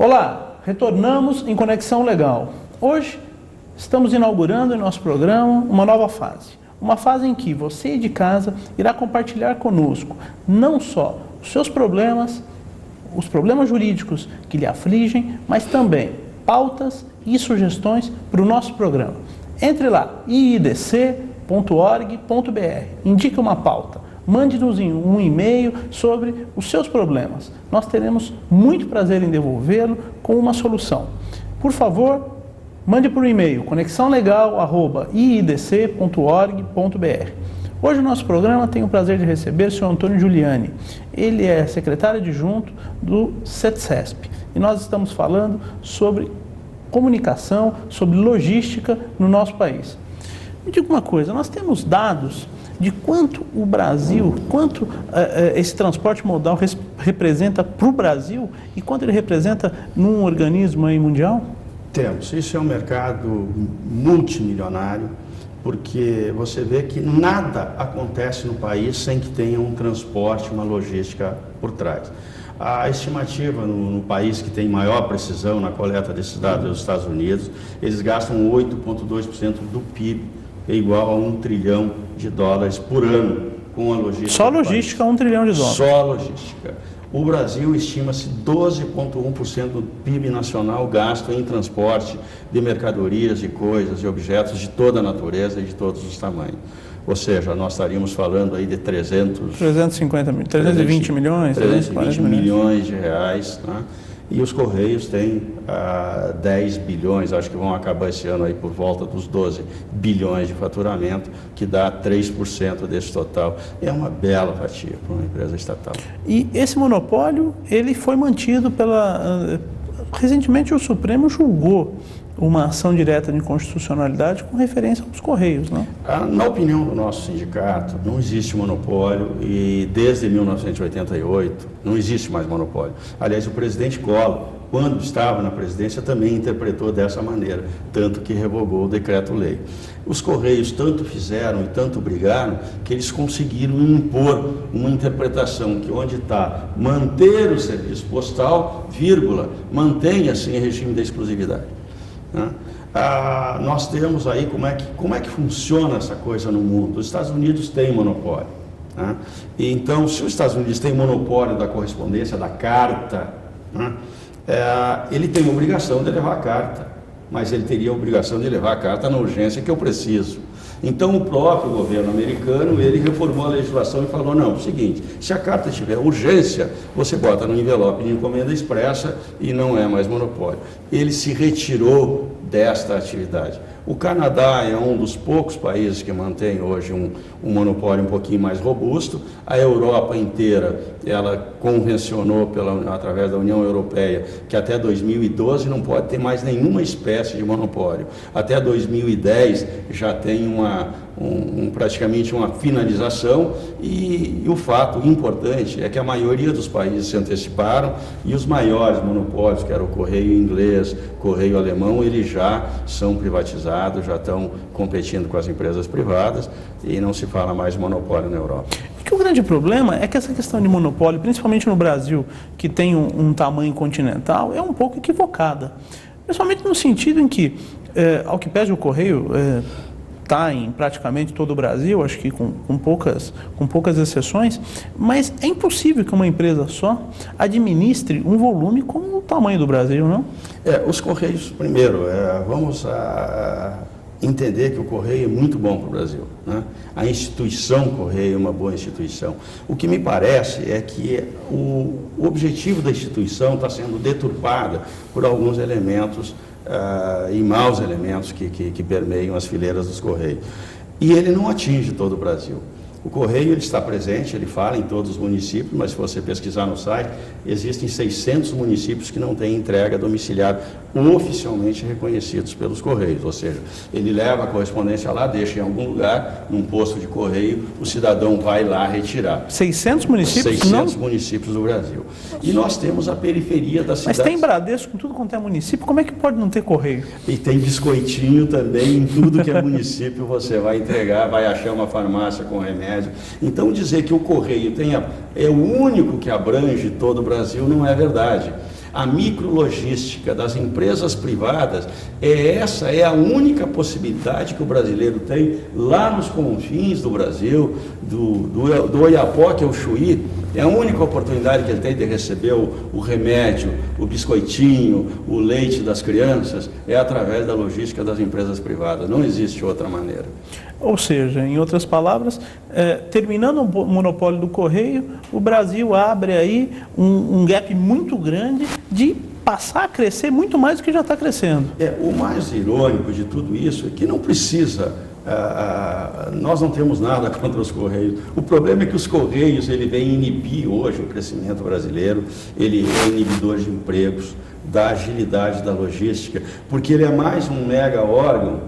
Olá, retornamos em Conexão Legal. Hoje estamos inaugurando em nosso programa uma nova fase. Uma fase em que você de casa irá compartilhar conosco não só os seus problemas, os problemas jurídicos que lhe afligem, mas também pautas e sugestões para o nosso programa. Entre lá, iidc.org.br, indique uma pauta. Mande-nos um e-mail sobre os seus problemas. Nós teremos muito prazer em devolvê-lo com uma solução. Por favor, mande por e-mail conexãolegal@iidc.org.br. Hoje o nosso programa tem o prazer de receber o senhor Antônio Giuliani. Ele é secretário adjunto do CETCESP. E nós estamos falando sobre comunicação, sobre logística no nosso país. Me diga uma coisa, nós temos dados de quanto o Brasil, quanto esse transporte modal representa para o Brasil e quanto ele representa num organismo aí mundial? Temos. Isso é um mercado multimilionário, porque você vê que nada acontece no país sem que tenha um transporte, uma logística por trás. A estimativa no país que tem maior precisão na coleta desses dados, os Estados Unidos, eles gastam 8,2% do PIB, é igual a $1 trilhão por ano com a logística. Só logística, $1 trilhão. Só logística. O Brasil estima-se 12,1% do PIB nacional gasto em transporte de mercadorias, de coisas, de objetos de toda a natureza e de todos os tamanhos. Ou seja, nós estaríamos falando aí de 320 milhões, 320 milhões de reais, né? E os Correios têm 10 bilhões, acho que vão acabar esse ano aí por volta dos 12 bilhões de faturamento, que dá 3% desse total. É uma bela fatia para uma empresa estatal. E esse monopólio, ele foi mantido recentemente o Supremo julgou uma ação direta de inconstitucionalidade com referência aos Correios, não? Na opinião do nosso sindicato, não existe monopólio e desde 1988 não existe mais monopólio. Aliás, o presidente Collor, quando estava na presidência, também interpretou dessa maneira, tanto que revogou o decreto-lei. Os Correios tanto fizeram e tanto brigaram que eles conseguiram impor uma interpretação que onde está manter o serviço postal, vírgula, mantenha-se em regime de exclusividade. Nós temos aí como é que funciona essa coisa no mundo. Os Estados Unidos têm monopólio, né? E então, se os Estados Unidos têm monopólio da correspondência, da carta, né? Ele tem a obrigação de levar a carta, mas ele teria a obrigação de levar a carta na urgência que eu preciso. Então, o próprio governo americano, ele reformou a legislação e falou, não, é o seguinte, se a carta tiver urgência, você bota no envelope de encomenda expressa e não é mais monopólio. Ele se retirou desta atividade. O Canadá é um dos poucos países que mantém hoje um monopólio um pouquinho mais robusto. A Europa inteira, ela convencionou através da União Europeia que até 2012 não pode ter mais nenhuma espécie de monopólio. Até 2010 já tem praticamente uma finalização e o fato importante é que a maioria dos países se anteciparam e os maiores monopólios, que era o Correio inglês, Correio alemão, eles já são privatizados, já estão competindo com as empresas privadas e não se fala mais de monopólio na Europa. Porque o grande problema é que essa questão de monopólio, principalmente no Brasil, que tem um tamanho continental, é um pouco equivocada. Principalmente no sentido em que, ao que pese o Correio, está em praticamente todo o Brasil, acho que com poucas exceções, mas é impossível que uma empresa só administre um volume como o tamanho do Brasil, não? Os Correios, primeiro, vamos entender que o Correio é muito bom para o Brasil, né? A instituição Correio é uma boa instituição. O que me parece é que o objetivo da instituição está sendo deturpado por alguns elementos e maus elementos que permeiam as fileiras dos Correios. E ele não atinge todo o Brasil. O Correio ele está presente, ele fala em todos os municípios, mas se você pesquisar no site, existem 600 municípios que não têm entrega domiciliar oficialmente reconhecidos pelos Correios, ou seja, ele leva a correspondência lá, deixa em algum lugar, num posto de correio, o cidadão vai lá retirar. 600 municípios? 600 municípios do Brasil. E nós temos a periferia da cidade. Mas tem Bradesco em tudo quanto é município, como é que pode não ter correio? E tem biscoitinho também em tudo que é município, você vai entregar, vai achar uma farmácia com remédio. Então dizer que o correio é o único que abrange todo o Brasil não é verdade. A micrologística das empresas privadas, essa é a única possibilidade que o brasileiro tem lá nos confins do Brasil, do Oiapoque ao Chuí. É a única oportunidade que ele tem de receber o remédio, o biscoitinho, o leite das crianças, é através da logística das empresas privadas. Não existe outra maneira. Ou seja, em outras palavras, terminando o monopólio do correio, o Brasil abre aí um gap muito grande de passar a crescer muito mais do que já está crescendo. O mais irônico de tudo isso é que não precisa, nós não temos nada contra os Correios. O problema é que os Correios, ele vem inibir hoje o crescimento brasileiro, ele é inibidor de empregos, da agilidade da logística, porque ele é mais um mega órgão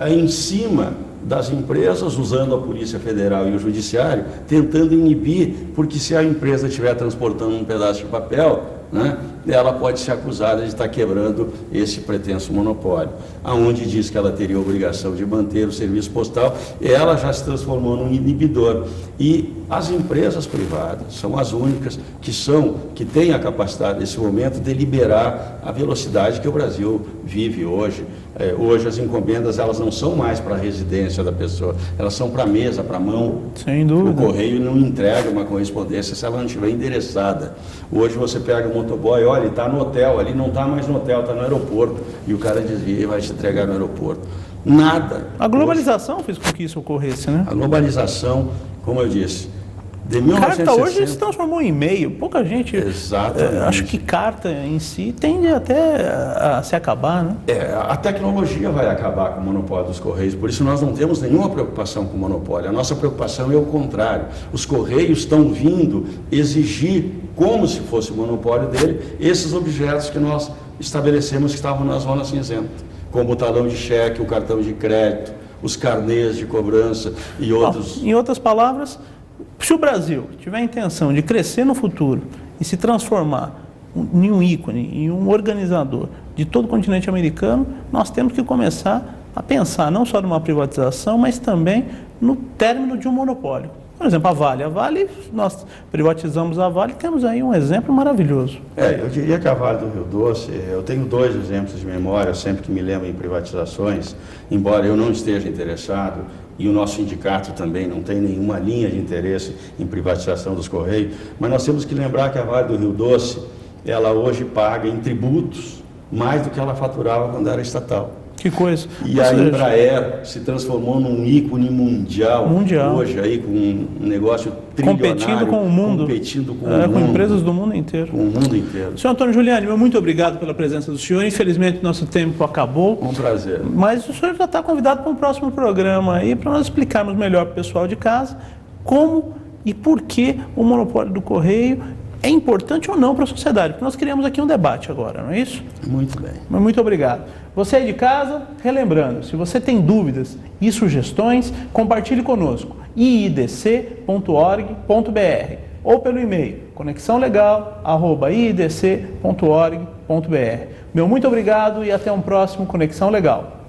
em cima das empresas, usando a Polícia Federal e o Judiciário, tentando inibir, porque se a empresa estiver transportando um pedaço de papel, né, ela pode ser acusada de estar quebrando esse pretenso monopólio. Aonde diz que ela teria a obrigação de manter o serviço postal, ela já se transformou num inibidor. E as empresas privadas são as únicas que têm a capacidade, nesse momento, de liberar a velocidade que o Brasil vive hoje. Hoje as encomendas, elas não são mais para a residência da pessoa, elas são para a mesa, para a mão. Sem dúvida. O correio não entrega uma correspondência se ela não estiver endereçada. Hoje você pega o motoboy, olha, está no hotel, ali não está mais no hotel, está no aeroporto, e o cara desvia e vai te entregar no aeroporto. Nada. A globalização fez com que isso ocorresse, né? A globalização, como eu disse, de Carta 1960... hoje se transformou em e-mail. Pouca gente... Exatamente. Acho que carta em si tende até a se acabar, né? A tecnologia vai acabar com o monopólio dos Correios, por isso nós não temos nenhuma preocupação com o monopólio. A nossa preocupação é o contrário. Os Correios estão vindo exigir, como se fosse o monopólio dele, esses objetos que nós estabelecemos que estavam na zona cinzenta, como o talão de cheque, o cartão de crédito, os carnês de cobrança e outros... Em outras palavras, se o Brasil tiver a intenção de crescer no futuro e se transformar em um ícone, em um organizador de todo o continente americano, nós temos que começar a pensar não só numa privatização, mas também no término de um monopólio. Por exemplo, a Vale, nós privatizamos a Vale, temos aí um exemplo maravilhoso. Eu diria que a Vale do Rio Doce, eu tenho 2 exemplos de memória, sempre que me lembro em privatizações, embora eu não esteja interessado, e o nosso sindicato também não tem nenhuma linha de interesse em privatização dos Correios, mas nós temos que lembrar que a Vale do Rio Doce, ela hoje paga em tributos mais do que ela faturava quando era estatal. Que coisa. E a Embraer se transformou num ícone mundial. Hoje aí com um negócio trilionário. Competindo com o mundo. Com empresas do mundo inteiro. Com o mundo inteiro. Senhor Antônio Giuliani, muito obrigado pela presença do senhor. Infelizmente nosso tempo acabou. Um prazer. Mas o senhor já está convidado para um próximo programa aí, para nós explicarmos melhor para o pessoal de casa como e por que o monopólio do correio é importante ou não para a sociedade, porque nós criamos aqui um debate agora, não é isso? Muito bem. Mas muito obrigado. Você aí de casa, relembrando, se você tem dúvidas e sugestões, compartilhe conosco, iidc.org.br ou pelo e-mail conexãolegal@iidc.org.br. Meu muito obrigado e até um próximo Conexão Legal.